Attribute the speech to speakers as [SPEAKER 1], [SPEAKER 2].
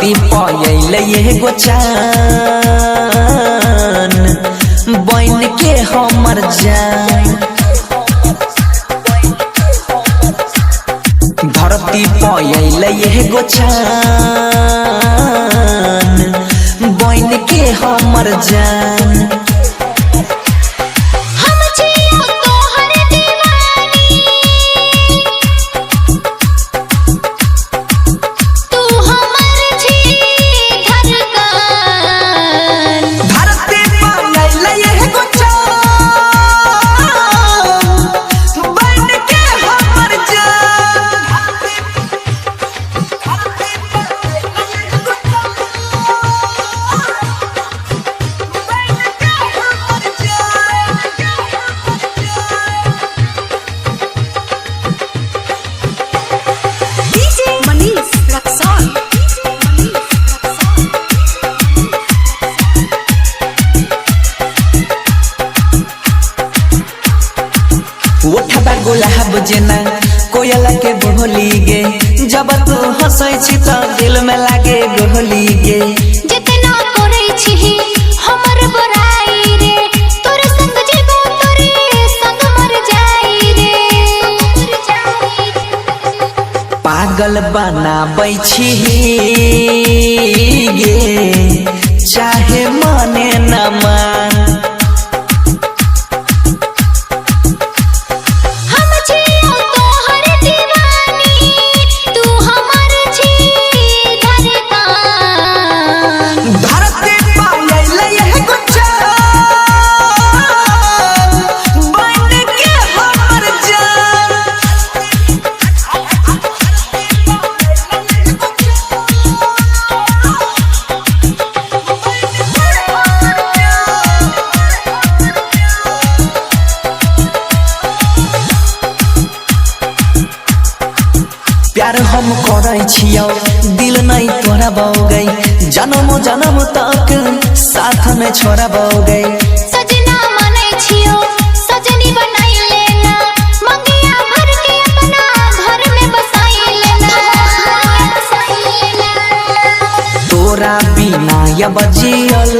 [SPEAKER 1] धरती पयले एगो चान बन के हमर जान। धरती पयले एगो चान बन के हमर जान। उठबा गुलाब जेना कोयला के बोली गे, जब तू हंसै छी त दिल में लागे गोली गे।
[SPEAKER 2] जितना करे छी हमर बड़ाई रे, तोरे संग जीबो तोरे संग मर जाई रे।
[SPEAKER 1] पागल बनाबै छी गे चाहे माने न मान। प्यार हम करै छियौ दिल नहीं तोरा गई, जन्म जन्म तक साथ में छोड़ा गई।
[SPEAKER 2] सजना मानै छियौ सजनी बनाई लेना, मंगिया भर के अपना घर में बसाई लेना।
[SPEAKER 1] तोरा बिना अब जियल